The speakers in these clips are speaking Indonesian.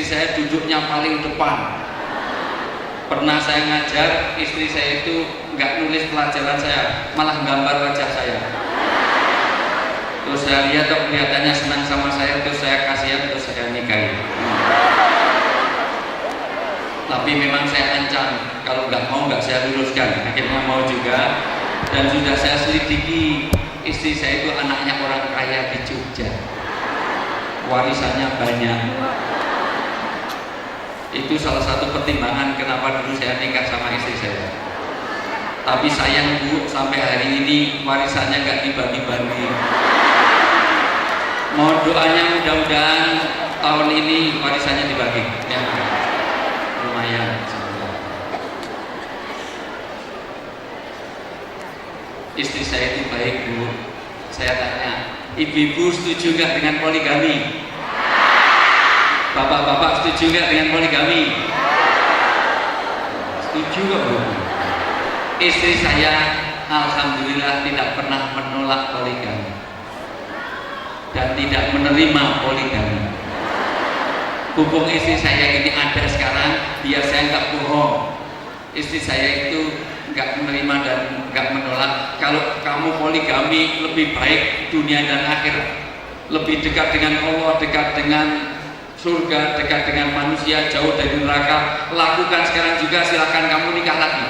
saya duduknya paling depan. Pernah saya ngajar, istri saya itu nggak nulis pelajaran saya, malah gambar wajah saya. Terus saya lihat kelihatannya senang sama saya, terus saya kasihan, terus saya nikahi. Tapi memang saya ancam, kalau nggak saya luruskan. Akhirnya mau juga, dan sudah saya selidiki, istri saya itu anaknya orang kaya di Jogja, warisannya banyak. Itu salah satu pertimbangan kenapa dulu saya nikah sama istri saya. Tapi sayang Bu, sampai hari ini warisannya nggak dibagi-bagi. Mohon doanya, mudah-mudahan tahun ini warisannya dibagi ya. Lumayan. Istri saya itu baik Bu. Saya tanya, ibu-ibu setuju nggak dengan poligami? Bapak-bapak setuju nggak dengan poligami? Setuju kok Bu. Istri saya alhamdulillah tidak pernah menolak poligami dan tidak menerima poligami. Hubung istri saya ini ada sekarang, biar saya nggak bohong. Istri saya itu nggak menerima dan nggak menolak. Kalau kamu poligami lebih baik dunia dan akhirat, lebih dekat dengan Allah, dekat dengan surga, dekat dengan manusia, jauh dari neraka. Lakukan sekarang juga, silakan kamu nikah lagi.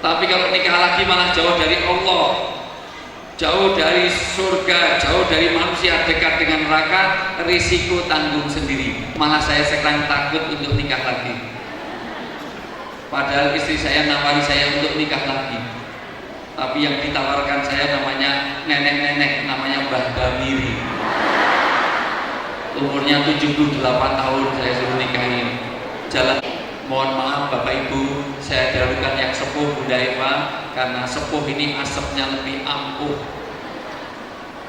Tapi kalau nikah lagi malah jauh dari Allah, jauh dari surga, jauh dari manusia, dekat dengan neraka, risiko tanggung sendiri. Malah saya sekarang takut untuk nikah lagi. Padahal istri saya nawari saya untuk nikah lagi. Tapi yang ditawarkan saya namanya nenek-nenek, namanya Mbah Damiri. Umurnya 78 tahun saya suruh nikahin. Jalan, mohon maaf Bapak Ibu, saya dahulukan yang sepuh Bunda Eva, karena sepuh ini asapnya lebih ampuh.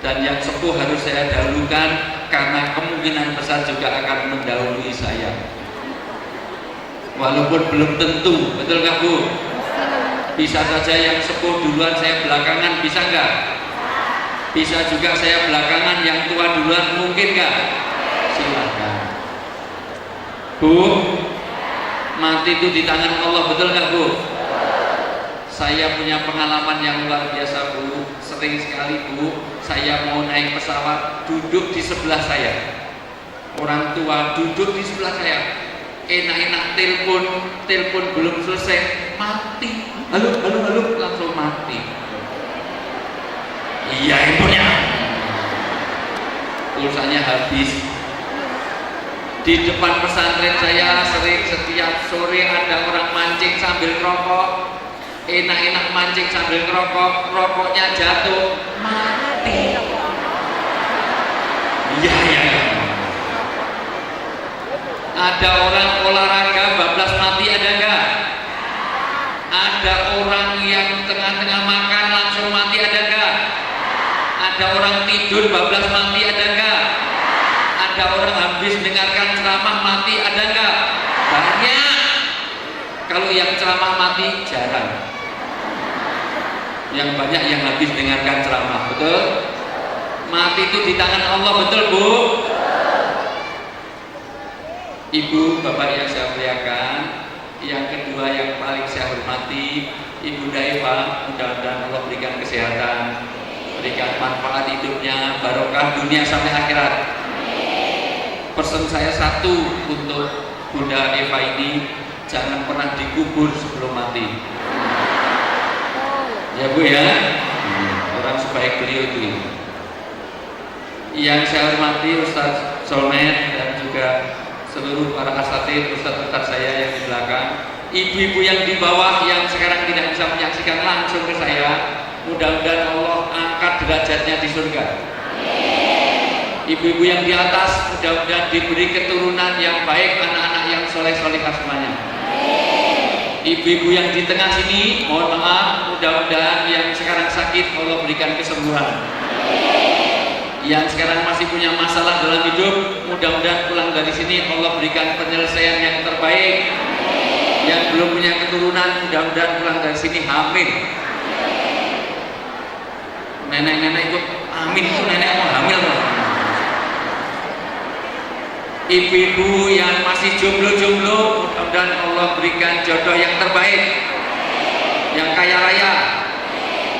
Dan yang sepuh harus saya dahulukan karena kemungkinan besar juga akan mendahului saya. Walaupun belum tentu, betul nggak Bu? Bisa saja yang sepuh duluan, saya belakangan, bisa nggak? Bisa juga saya belakangan, yang tua duluan, mungkin nggak? Silakan Bu, mati itu di tangan Allah, betul nggak Bu? Saya punya pengalaman yang luar biasa Bu. Sering sekali Bu, saya mau naik pesawat, duduk di sebelah saya orang tua, duduk di sebelah saya, enak-enak telepon belum selesai, mati. Halo, langsung mati. Iya infonya, pulsanya habis. Di depan pesantren saya sering setiap sore ada orang mancing sambil ngerokok. Enak-enak mancing sambil ngerokok, rokoknya jatuh, mati. Iya. Ada orang olahraga bablas mati, ada enggak? Ada orang yang tengah-tengah makan langsung mati, ada enggak? Ada orang tidur bablas mati, ada enggak? Ada orang habis dengarkan ceramah mati, ada enggak? Banyak. Kalau yang ceramah mati jarang. Yang banyak yang habis dengarkan ceramah, betul? Mati itu di tangan Allah, betul Bu? Ibu, Bapak yang saya muliakan, yang kedua yang paling saya hormati, Ibu Eva, mudah-mudahan Allah berikan kesehatan, berikan manfaat hidupnya, barokah dunia sampai akhirat. Pesan saya satu untuk Bunda Eva ini, jangan pernah dikubur sebelum mati. Ya Bu ya, orang sebaik beliau itu. Yang saya hormati Ustadz Solmed dan juga seluruh para asatidz, ustadz-ustadz saya yang di belakang, ibu-ibu yang di bawah yang sekarang tidak bisa menyaksikan langsung ke saya, mudah-mudahan Allah angkat derajatnya di surga. Ibu-ibu yang di atas, mudah-mudahan diberi keturunan yang baik, anak-anak yang soleh-solehah semuanya. Ibu-ibu yang di tengah sini, mohon maaf, mudah-mudahan yang sekarang sakit Allah berikan kesembuhan. Yang sekarang masih punya masalah dalam hidup, mudah-mudahan pulang dari sini Allah berikan penyelesaian yang terbaik. Yang belum punya keturunan, mudah-mudahan pulang dari sini hamil. Nenek-nenek ikut amin, itu nenek mau hamil loh. Ibu-ibu yang masih jomblo-jomblo, mudah-mudahan Allah berikan jodoh yang terbaik, yang kaya raya,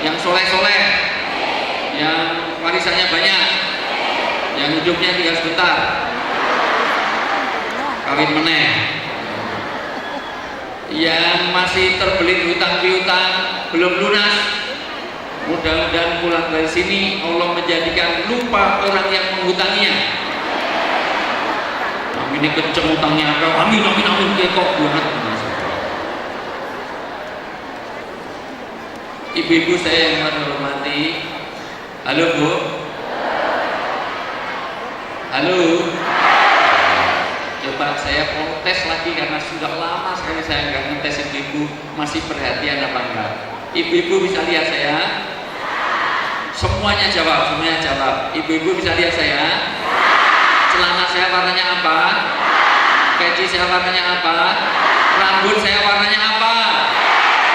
yang soleh-soleh, yang warisannya banyak, yang hidupnya tinggal sebentar, kawin meneh. Yang masih terbelit hutang piutang belum lunas, mudah-mudahan pulang dari sini Allah menjadikan lupa orang yang menghutanginya. Ini kenceng utangnya, amin amin amin, kekok banget. Ibu-ibu saya yang saya hormati, halo Bu, halo. Coba saya kontes lagi karena sudah lama sekali saya nggak ngetes ibu-ibu masih perhatian apa enggak. Ibu-ibu bisa lihat saya? Semuanya jawab, semuanya jawab. Ibu-ibu bisa lihat saya? Celana saya warnanya apa? Peci saya warnanya apa? Rambut saya warnanya apa?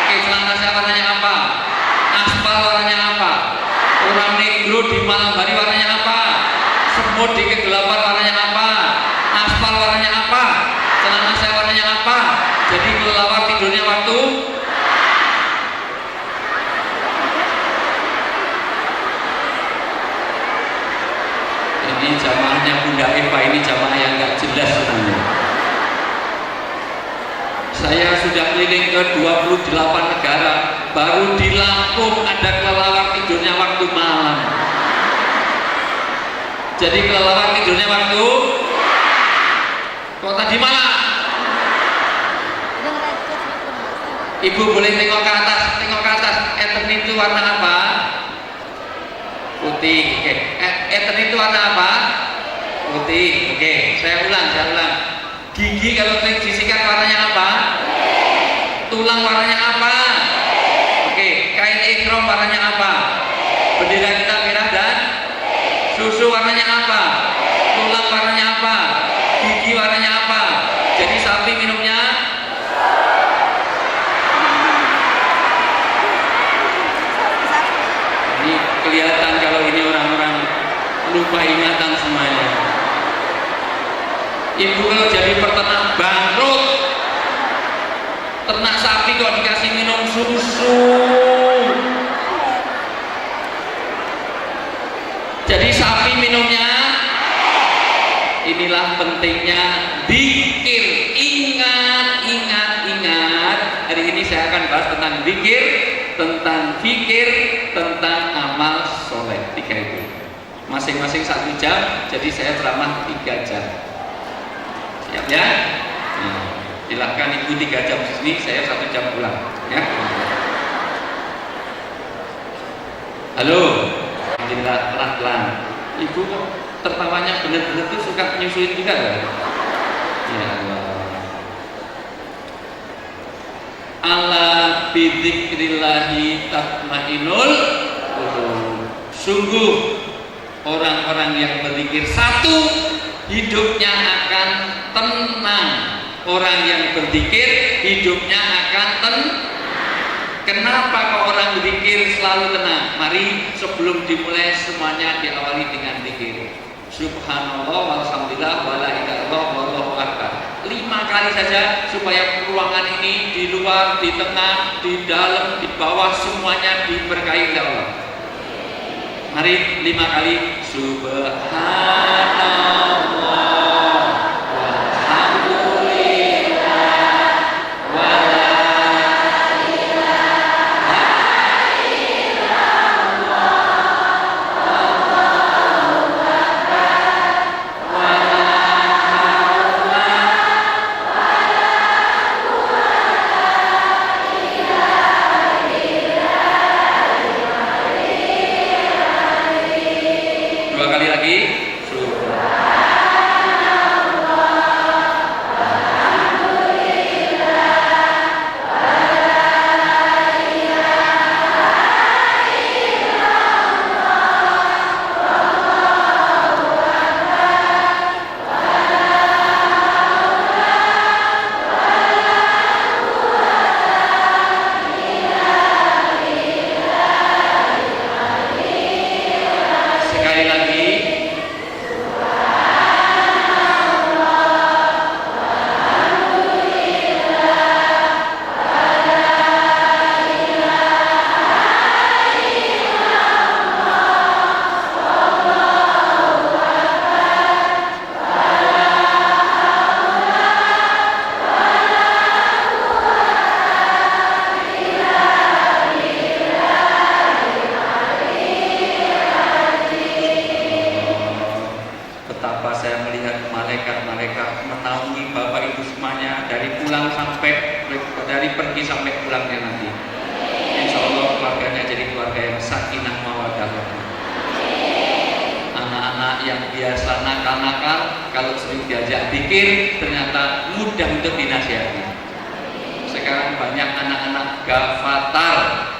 Oke, celana saya warnanya apa? Aspal warnanya apa? Orang negro di malam hari warnanya apa? Semut di kegelapan warnanya apa? Aspal warnanya apa? Celana saya warnanya apa? Jadi kelelawar tidurnya waktu ini jamaahnya Bunda Eva, ini jamaah yang nggak jelas sebenarnya. Saya sudah keliling ke 28 negara, baru di Lampung ada kelelawar tidurnya waktu malam. Jadi kelelawar tidurnya waktu kok tadi malam. Ibu boleh tengok ke atas, tengok ke atas. Eternity itu warna apa? Putih. Oke. Eternity itu warna apa? Putih. Oke. Saya ulang. Gigi kalau disikat warnanya apa? Tulang warnanya apa? Oke. Kain ikram warnanya apa? Bendera kita merah dan susu warnanya apa? Tulang warnanya apa? Gigi warnanya apa? Jadi sapi minumnya ini kelihatan kalau ini orang-orang lupa ingatan semuanya. Ibu kalau jadi peternak bangkrut, ternak sapi kok dikasih minum susu. Jadi sapi minumnya, inilah pentingnya zikir. Ingat. Hari ini saya akan bahas tentang zikir, tentang fikir, tentang amal soleh. 3 itu. Masing-masing 1 jam, jadi saya ceramah 3 jam. Siap ya? Silahkan ibu 3 jam di sini, saya 1 jam pulang. Ya. Halo. Alhamdulillah, pelan-pelan. Ibu kok tertawanya benar-benar tuh suka nyusuin juga kan? Ya Allah. Ala bidzikrillahi tatmainnul qulub. Sungguh orang-orang yang berzikir, 1, hidupnya akan tenang. Orang yang berzikir hidupnya akan tenang. Kenapa kok orang berzikir selalu tenang? Mari sebelum dimulai semuanya diawali dengan zikir. Subhanallah walhamdulillah wala ilaha illallah wallahu akbar. 5 kali saja supaya ruangan ini di luar, di tengah, di dalam, di bawah semuanya diberkahi oleh Allah. Mari 5 kali. Subhanallah pulang sampai dari pergi sampai pulangnya nanti. Insya Allah keluarganya jadi keluarga yang sakinah mawaddah. Anak-anak yang biasa nakal-nakal kalau sering diajak zikir ternyata mudah untuk dinasihati. Sekarang banyak anak-anak gafatar,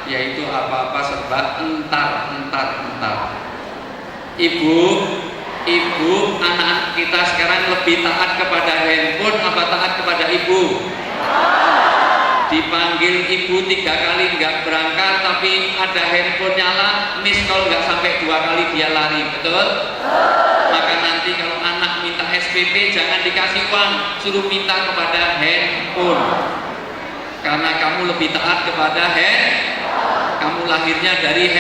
yaitu apa-apa serba entar. Ibu, anak-anak kita sekarang lebih taat kepada handphone apa taat kepada ibu? Dipanggil ibu 3 kali nggak berangkat, tapi ada handphone nyala, miss call nggak sampai 2 kali dia lari, betul? Maka nanti kalau anak minta SPP jangan dikasih uang, suruh minta kepada handphone. Karena kamu lebih taat kepada kamu lahirnya dari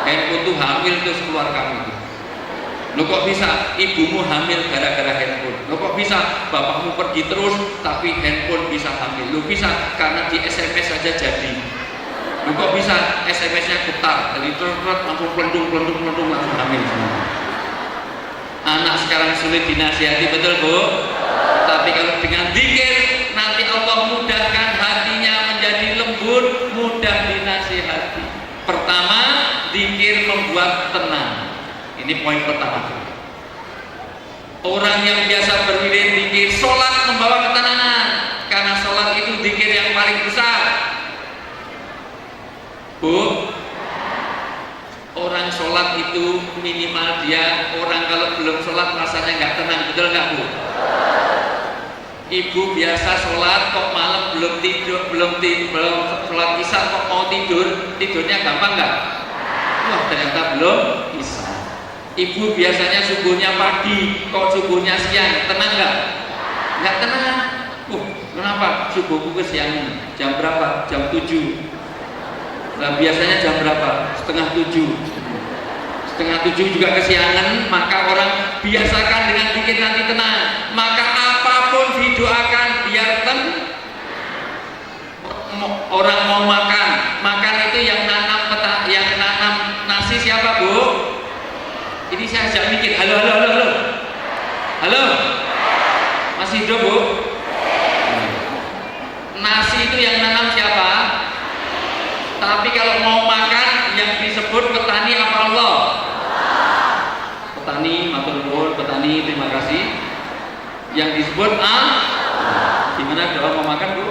handphone tuh hamil tuh keluar kamu itu. Lo kok bisa ibumu hamil gara-gara handphone? Lo kok bisa bapakmu pergi terus tapi handphone bisa hamil? Lo bisa karena di SMS saja jadi. Lo kok bisa SMS-nya getar, dari langsung pelendung langsung hamil semua. Anak sekarang sulit dinasihati, betul Bu? Tapi kalau dengan zikir nanti Allah mudahkan hatinya menjadi lembut, mudah dinasihati. Pertama, zikir membuat tenang. Ini poin pertama. Orang yang biasa berwirid zikir, sholat membawa ketenangan, karena sholat itu zikir yang paling besar. Bu, orang sholat itu minimal dia, orang kalau belum sholat rasanya nggak tenang, betul nggak Bu? Ibu biasa sholat kok malam belum sholat isya kok mau tidurnya gampang nggak? Wah ternyata belum isya. Ibu biasanya subuhnya pagi, kok subuhnya siang, tenang nggak? Nggak tenang. Kenapa? Subuhku kesiangan. Jam berapa? Jam 7. Nah, biasanya jam berapa? Setengah 7. Setengah 7 juga kesiangan. Maka orang biasakan dengan zikir nanti tenang. Maka apapun didoakan biar orang mau makan itu yang nanam nasi siapa Bu? Ini saya ajak mikir, halo, masih hidup Bu? Nasi itu yang nanam siapa? Tapi kalau mau makan yang disebut petani apa Allah? Petani, matur nuwun, petani, terima kasih. Yang disebut gimana doa mau makan Bu?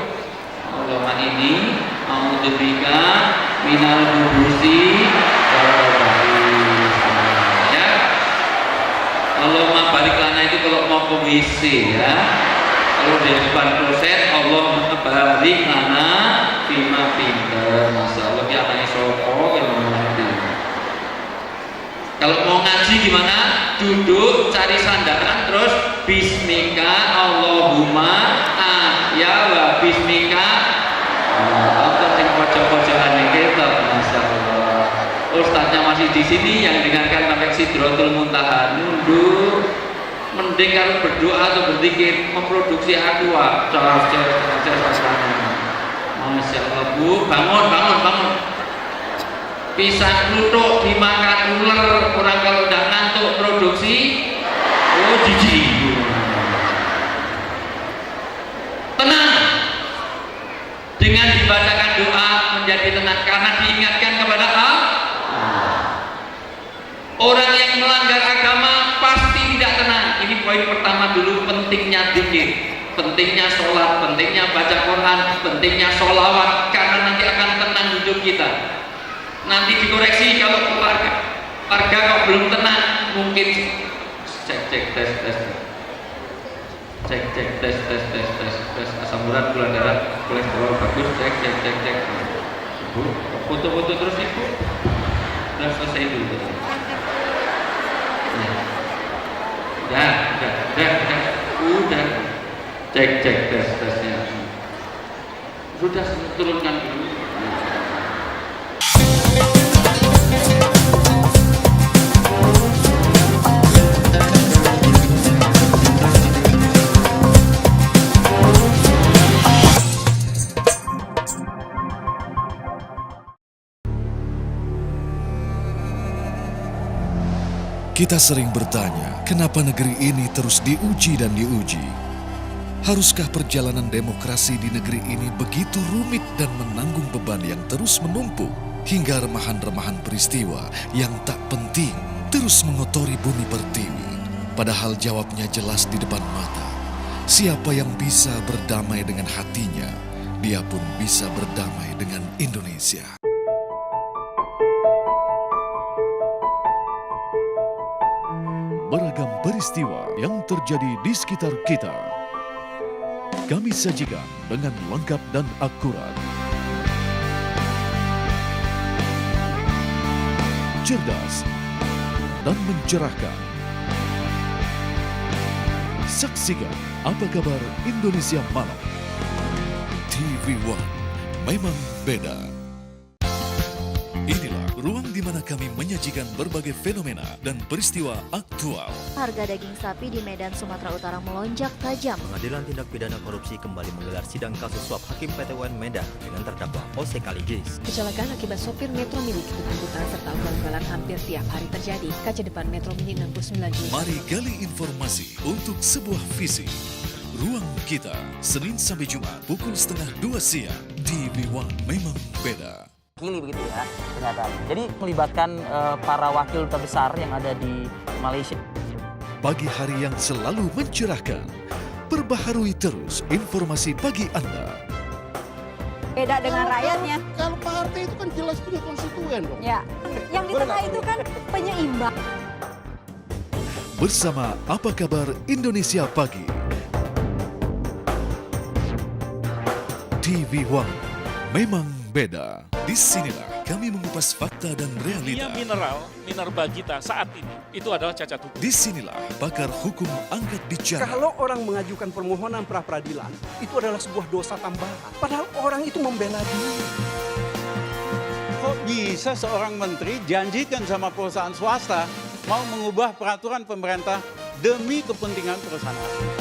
Allahumma ini a'udzubika minal khubuthi Allahumma barik lana itu kalau mau ke WC ya. Kalau di depan kloset Allahumma barik lana fima pinter. Masya Allah ya anaknya sopo yang mengerti. Kalau mau ngaji gimana? Duduk cari sandaran terus bismika Allahumma ya wa bismika apa sing pojok-pojokan iki to Masya Allah. Ustaznya masih di sini yang dengarkan sampai Sidratul Muntaha nunduk. Mending kalau berdoa atau berzikir memproduksi aqua. Masya Allah Bu, bangun. Pisang kluthuk dimakan ular, orang kalau udah ngantuk produksi jijik. Tenang. Dengan dibacakan doa menjadi tenang karena diingatkan kepada Allah. Orang yang melanggar agama pasti tidak tenang. Ini poin pertama dulu, pentingnya zikir, pentingnya sholat, pentingnya baca Quran, pentingnya sholawat, karena nanti akan tenang hidup kita. Nanti dikoreksi kalau keluarga kok belum tenang, mungkin cek tes asam urat, gula darah, kolesterol bagus, cek. Bu, foto-foto terus Ibu. Udah selesai dulu. Udah cek tesnya sudah turunkan dulu. Kita sering bertanya, kenapa negeri ini terus diuji dan diuji? Haruskah perjalanan demokrasi di negeri ini begitu rumit dan menanggung beban yang terus menumpuk hingga remahan-remahan peristiwa yang tak penting terus mengotori bumi pertiwi? Padahal jawabnya jelas di depan mata. Siapa yang bisa berdamai dengan hatinya, dia pun bisa berdamai dengan Indonesia. Beragam peristiwa yang terjadi di sekitar kita kami sajikan dengan lengkap dan akurat. Cerdas dan mencerahkan. Saksikan Apa Kabar Indonesia Malam. TV One memang beda. Inilah ruang di mana kami menyajikan berbagai fenomena dan peristiwa aktual. Harga daging sapi di Medan, Sumatera Utara melonjak tajam. Pengadilan Tindak Pidana Korupsi kembali menggelar sidang kasus suap Hakim PT UN Medan dengan terdakwa Ose Kaligis. Kecelakaan akibat sopir Metro Mini kebut-kebutan serta ugal-ugalan hampir tiap hari terjadi. Kaca depan Metro Mini 69 Juli. Mari gali informasi untuk sebuah visi. Ruang Kita, Senin sampai Jumat pukul 1:30 siang di TV One memang beda. Begitu ya ternyata. Jadi melibatkan para wakil duta besar yang ada di Malaysia. Pagi hari yang selalu mencerahkan. Perbaharui terus informasi pagi Anda. Beda dengan rakyatnya. Kalau partai itu kan jelas punya konstituen dong. Ya, yang di tengah itu kan penyeimbang. Bersama Apa Kabar Indonesia Pagi. TV One memang beda. Disinilah kami mengupas fakta dan realita. Minerba kita saat ini itu adalah cacat hukum. Disinilah pakar hukum angkat bicara. Kalau orang mengajukan permohonan pra-peradilan, itu adalah sebuah dosa tambahan. Padahal orang itu membela diri. Kok bisa seorang menteri janjikan sama perusahaan swasta mau mengubah peraturan pemerintah demi kepentingan perusahaan asing?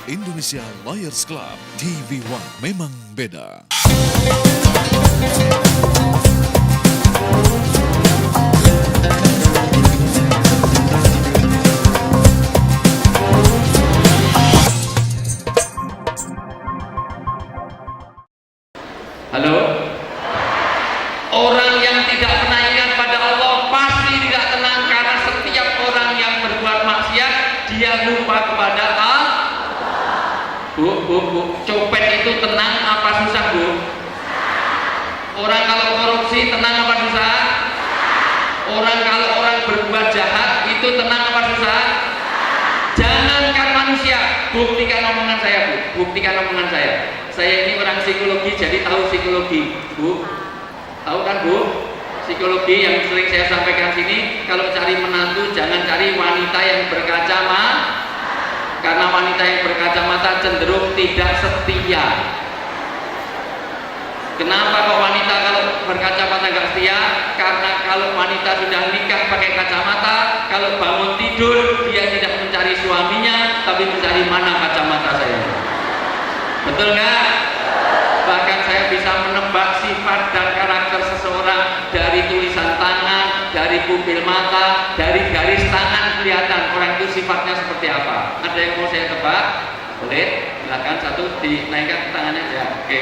Indonesia Lawyers Club, TV One memang beda. Halo? Orang yang tidak pernah ingat pada Allah pasti tidak tenang, karena setiap orang yang berbuat maksiat dia lupa kepada Allah. Bu, copet itu tenang apa susah, Bu? Orang kalau korupsi tenang apa susah? Orang kalau orang berbuat jahat itu tenang apa susah? Jangankan manusia, buktikan omongan saya, Bu. Buktikan omongan saya. Saya ini orang psikologi, jadi tahu psikologi, Bu. Tahu kan, Bu? Psikologi yang sering saya sampaikan sini, kalau cari menantu jangan cari wanita yang berkacamata. Karena wanita yang berkacamata cenderung tidak setia. Kenapa kok wanita kalau berkacamata nggak setia? Karena kalau wanita sudah nikah pakai kacamata, kalau bangun tidur dia tidak mencari suaminya, tapi mencari mana kacamata saya. Betul nggak? Bahkan saya bisa menebak sifat dan karakter seseorang dari tulisan tangan, dari pupil mata, dari garis tangan kelihatan orang itu sifatnya seperti apa. Ada yang mau saya tebak? Boleh? Silakan, satu dinaikkan tangannya aja. Oke.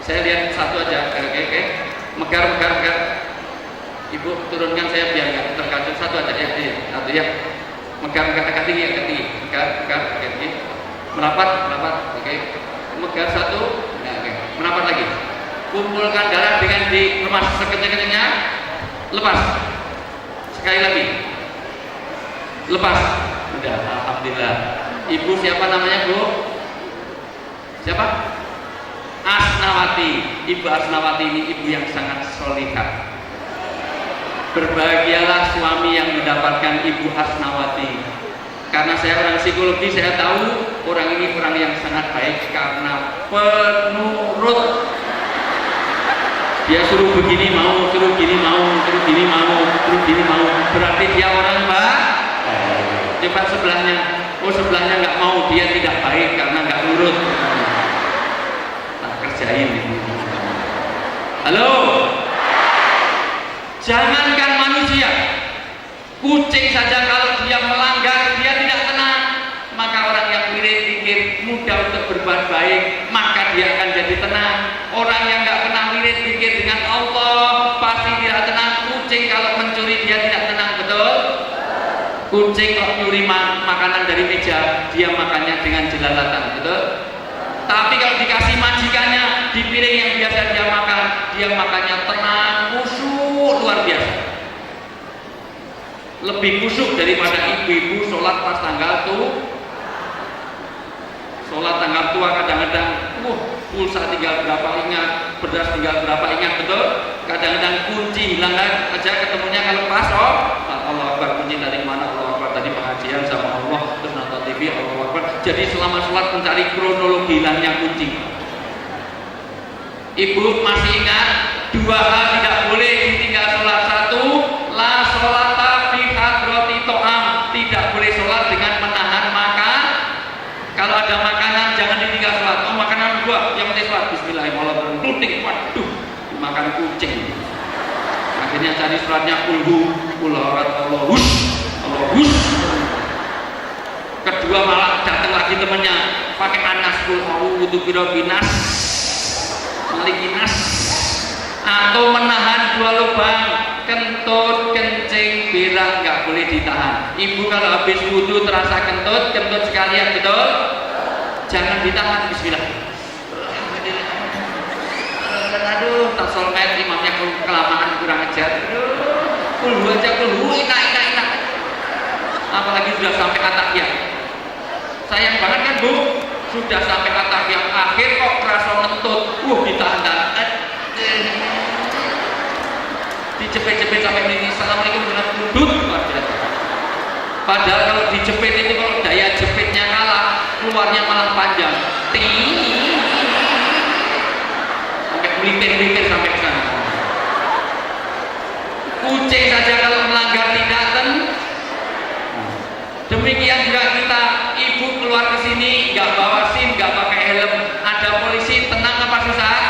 Saya lihat satu aja. Oke. Megar. Ibu turunkan saya biar nggak terkacau. Satu aja ya. Satu ya. Megar agak tinggi. Megar. Oke. Merapat. Oke. Megar satu. Nah, oke. Merapat lagi. Kumpulkan darah dengan dikemas sekencang-kencangnya. Lepas. Sekali lagi. Lepas. Udah, alhamdulillah. Ibu siapa namanya, Bu? Siapa? Asnawati. Ibu Asnawati ini ibu yang sangat solihah. Berbahagialah suami yang mendapatkan Ibu Asnawati. Karena saya orang psikologi, saya tahu orang ini orang yang sangat baik karena penurut. Dia suruh begini mau, suruh gini mau, suruh gini mau, suruh gini mau. Berarti dia orang baik. Coba sebelahnya, sebelahnya nggak mau, dia tidak baik karena nggak nurut. Tak kerjain ini. Halo, jangankan manusia, kucing saja kalau dia melanggar dia tidak tenang. Maka mudah untuk berbuat baik, maka dia akan jadi tenang. Orang yang nggak pernah wirid zikir dengan Allah pasti tidak tenang. Kucing kalau mencuri dia tidak tenang, betul? Kucing kalau nyuri makanan dari meja, dia makannya dengan jelalatan, betul? Tapi kalau dikasih majikannya di piring yang biasa dia makannya tenang, khusyuk luar biasa. Lebih khusyuk daripada ibu-ibu sholat pas tanggal tuh. Sholat tanggal tua kadang-kadang, pulsa tinggal berapa ingat, beras tinggal berapa ingat, betul? Kadang-kadang kunci hilang aja ketemunya kalau pas, Allah Akbar, kunci dari mana, Allah Akbar, tadi pengajian sama Allah, terus nonton TV, Allah Akbar. Jadi selama sholat mencari kronologi hilangnya kunci. Ibu masih ingat, 2 hal tidak boleh ditinggal sholat. 1, la sholata fi hadrati to'am, tidak boleh sholat dengan menahan makan. Kalau ada makanan jangan ditinggal sholat. Makanan 2, yang penting sholat bismillahirrahmanirrahim. Waduh, makan kucing. Akhirnya cari sholatnya Allahus. Kedua malah datang lagi temannya pakai anas binas malikinas, atau menahan 2 lubang, kentut, kencing, berak nggak boleh ditahan. Ibu kalau habis wudhu terasa kentut sekalian, betul? Jangan ditahan. Bismillah. Aduh, tak solmet, imamnya kelamaan, kurang ajar. Kulhu aja, enak. Apalagi sudah sampai atahiyat. Sayang banget kan Bu, sudah sampai atahiyat akhir kok kerasa ngentut. Ditahan. Dijepit-jepit sampai ini. Assalamualaikum warahmatullahi wabarakatuh. Padahal kalau dijepit itu, kalau daya jepitnya kalah, keluarnya malah panjang. Sampai melintir sampai ke sana. Kucing saja kalau melanggar tindakan. Demikian juga kita, ibu keluar ke sini nggak bawa SIM, nggak pakai helm, ada polisi, tenang apa susah?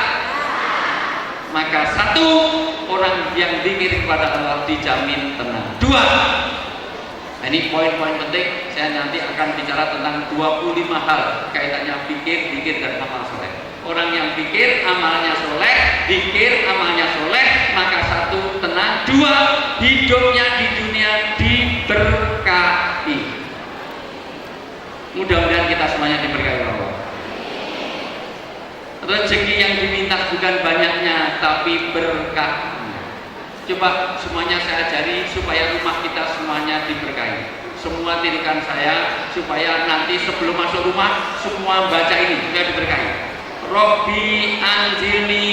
Maka 1, orang yang zikir kepada Allah dijamin tenang. 2, nah ini poin-poin penting. Saya nanti akan bicara tentang 25 hal kaitannya zikir dan amal soleh. Orang yang zikir amalnya soleh, zikir amalnya soleh, maka 1, tenang. 2, hidupnya di dunia diberkahi. Mudah-mudahan kita semuanya diberkahi Allah. Rezeki yang diminta bukan banyaknya, tapi berkahnya. Coba semuanya saya ajari supaya rumah kita semuanya diberkahi. Semua tirikan saya supaya nanti sebelum masuk rumah semua baca ini supaya diberkahi. Robbi anzilni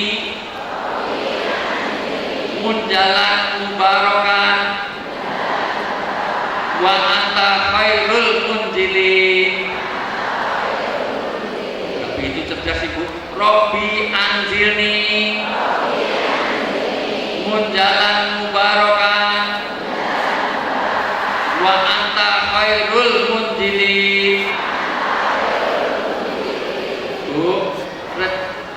munjalan mubarakan wa anta khairul munjilin. Tapi itu cerdas Ibu. Robbi anzilni munjalan mubarakan wa anta khairul munjilin. Bu,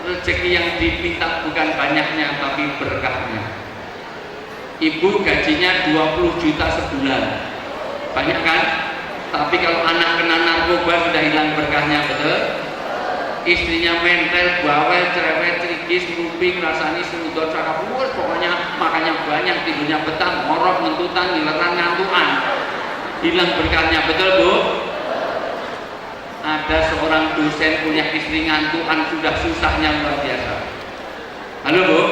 rezeki yang diminta bukan banyaknya tapi berkahnya. Ibu gajinya 20 juta sebulan, banyak kan? Tapi kalau anak kena narkoba sudah hilang berkahnya, betul? Istrinya mentel, bawel, cerewet, cerigis, nguping, rasani, semudot, cakap, pokoknya makannya banyak, tidurnya betah, ngorok, ngentutan, ngileran, ngantuan, hilang berkahnya, betul Bu? Ada seorang dosen punya istri ngantuan, sudah susahnya luar biasa. Halo Bu?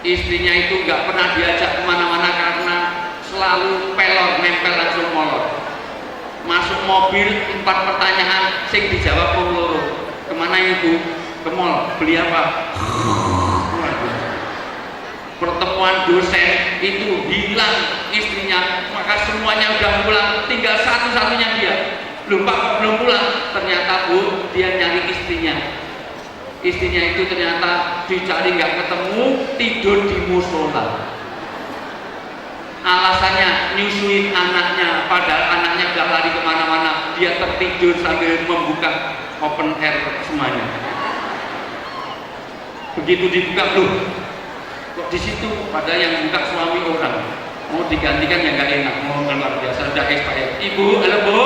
Istrinya itu nggak pernah diajak kemana-mana karena selalu pelor, nempel langsung molor. Masuk mobil 4 pertanyaan, sing dijawab loro. Kemana Ibu? Ke mall. Beli apa? Pertemuan dosen itu hilang istrinya, maka semuanya udah pulang, tinggal satu-satunya dia. Lupa kok belum pulang. Ternyata Bu, dia nyari istrinya. Istrinya itu ternyata dicari nggak ketemu, tidur di musola. Alasannya nyusuin anaknya, padahal anaknya udah lari kemana-mana, dia tertidur sambil membuka open air semuanya. Begitu dibuka, loh kok di situ, padahal yang buka suami orang. Mau digantikan ya nggak enak, mau luar biasa, udah expired. Ibu, halo Bu,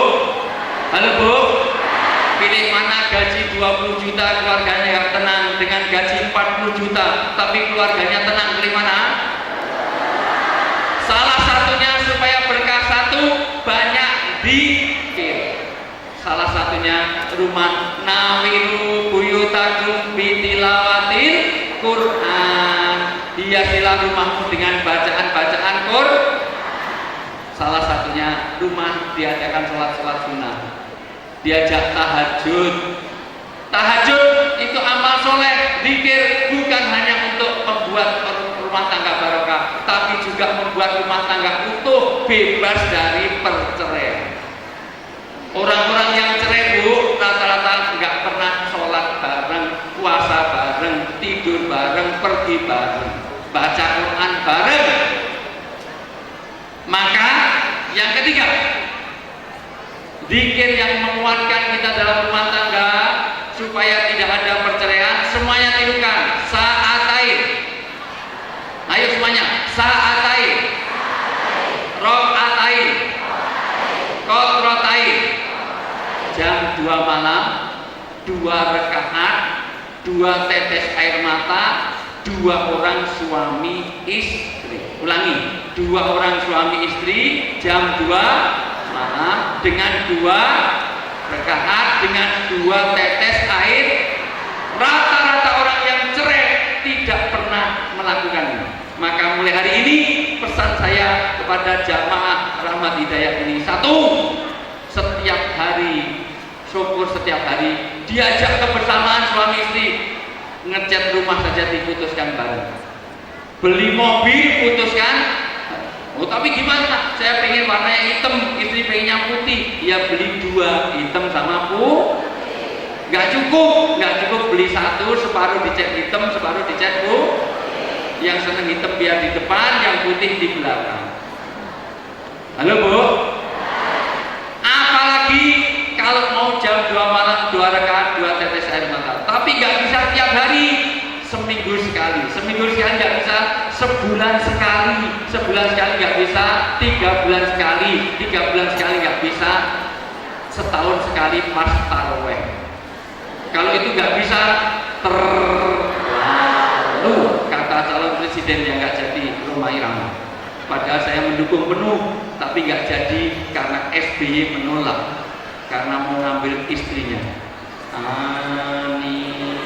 halo Bu, pilih mana gaji 20 juta keluarganya nggak tenang dengan gaji 40 juta tapi keluarganya tenang, pilih mana? Salah satunya supaya berkah satu, banyak zikir. Salah satunya rumah nawiru buyutakum bitilawatil Quran. Hiasilah rumahmu dengan bacaan-bacaan Quran. Salah satunya rumah diadakan sholat-sholat sunnah, diajak tahajud. Tahajud itu amal soleh, zikir bukan hanya untuk membuat rumah tangga barokah, tapi juga membuat rumah tangga utuh, bebas dari perceraian. Orang-orang yang cerai bu, rata-rata nggak pernah sholat bareng, puasa bareng, tidur bareng, pergi bareng, baca Quran bareng. Maka yang ketiga, zikir yang menguatkan kita dalam rumah tangga supaya tidak ada perceraian, semuanya tirukan. Sa'atain. Ayo semuanya, sa'atain, rok'atain, kotrotain. Jam 2 malam, 2 rakaat, 2 tetes air mata, 2 orang suami istri. Ulangi, 2 orang suami istri jam 2 malam dengan 2 rakaat dengan 2 tetes air. Rata-rata orang yang cerai tidak pernah melakukannya. Maka mulai hari ini pesan saya kepada jamaah Rahmat Hidayat ini, satu, setiap hari, syukur setiap hari, diajak kebersamaan suami istri. Ngecat rumah saja diputuskan bareng, beli mobil putuskan. Oh tapi gimana? Saya pengen warnanya hitam, istri pengennya putih. Ya beli 2, hitam sama putih. Nggak cukup beli 1, separuh dicat hitam, separuh dicat putih. Yang seneng hitam biar di depan, yang putih di belakang. Halo Bu? Apalagi kalau mau jam 2 malam 2 rakaat 2 tetes air mata, tapi nggak bisa tiap hari, seminggu sekali nggak bisa, sebulan sekali nggak bisa, 3 bulan sekali nggak bisa, setahun sekali pas taraweh. Kalau itu nggak bisa, terlalu, kata calon presiden yang nggak jadi, Rhoma Irama. Padahal saya mendukung penuh, tapi nggak jadi karena SBY menolak, karena mau ngambil istrinya. Amin.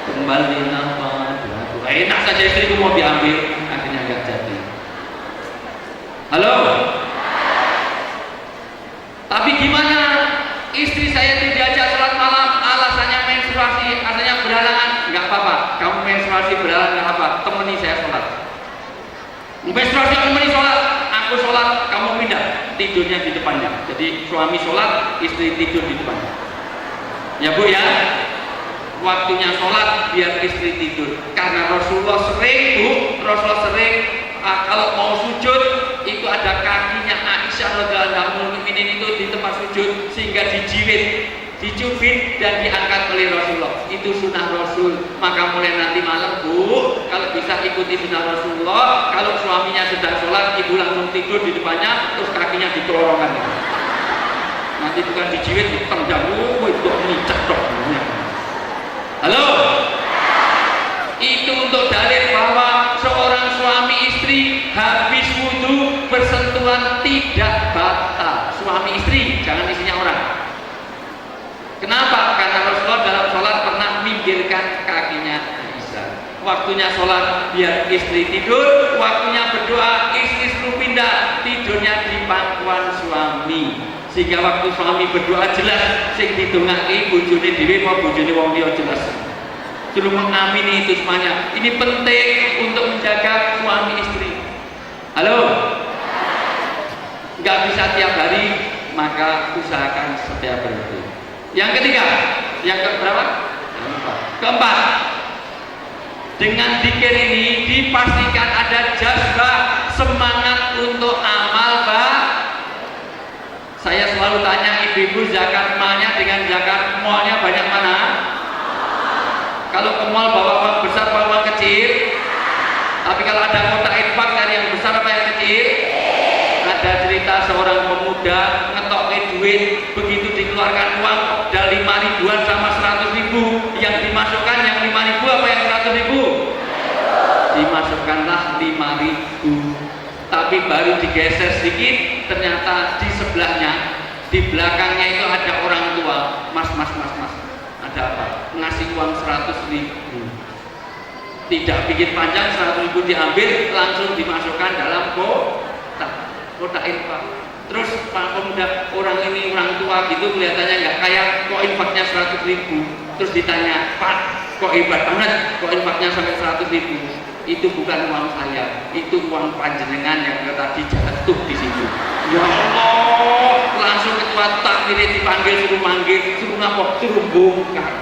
Kembalilah padaku. Enak saja istriku mau diambil, akhirnya nggak jadi. Halo. Tapi gimana? Istri saya diajak sholat malam, alasannya menstruasi, alasannya beralangan. Nggak apa-apa, kamu menstruasi beralangan nggak apa, temani saya sholat. Menstruasi temani sholat, aku sholat, kamu pindah, tidurnya di depannya. Jadi suami sholat, istri tidur di depannya. Ya Bu ya, waktunya sholat biar istri tidur. Karena Rasulullah sering kalau mau sujud itu ada kakinya Aisyah radhiyallahu anha itu di tempat sujud, sehingga dicubit dan diangkat oleh Rasulullah. Itu sunnah Rasul. Maka mulai nanti malam Bu, kalau bisa ikuti sunnah Rasulullah. Kalau suaminya sedang sholat, ibu langsung tidur di depannya, terus kakinya dikelorongkan. Nanti bukan dijiwit, ditendang, itu micak dok. Halo? Itu untuk dalil bahwa seorang suami istri habis wudhu bersentuhan tidak batal. Suami istri, jangan isinya orang. Kenapa? Karena Rasulullah dalam sholat pernah minggirkan kakinya Aisyah. Waktunya sholat biar istri tidur, waktunya berdoa istri suruh pindah, tidurnya di pangkuan suami. Sehingga waktu suami berdoa jelas, sing didongake bojone dhewe apa bojone wong liya jelas. Suruh mengamini itu semuanya. Ini penting untuk menjaga suami istri. Halo? Nggak bisa tiap hari, maka usahakan setiap hari. Yang ketiga, yang keberapa? Keempat. Dengan zikir ini dipastikan ada jazbah, semangat untuk amal Saya selalu tanya ibu-ibu, zakat malnya dengan zakat malnya banyak mana? Kalau ke mall bawa uang besar bawa uang kecil. Tapi kalau ada kotak infak dari yang besar apa yang kecil? Ada cerita seorang pemuda duit, begitu dikeluarkan uang ada 5 ribuan sama 100 ribu, yang dimasukkan yang 5 ribu apa yang 100 ribu? Dimasukkanlah 5 ribu, tapi baru digeser sedikit, ternyata di sebelahnya, di belakangnya itu ada orang tua. Mas, ada apa? Ngasih uang 100 ribu. Tidak bikin panjang, 100 ribu diambil, langsung dimasukkan dalam kotak infak. Terus Pak Pemuda, orang ini orang tua gitu kelihatannya nggak kaya, kok infaknya 100 ribu. Terus ditanya, Pak, kok hebat banget, kok infaknya sampai 100 ribu? Itu bukan uang saya, itu uang panjenengan yang tadi jatuh di situ. Ya Allah, langsung ketua takmir dipanggil, suruh manggil, suruh ngapa, suruh bongkar.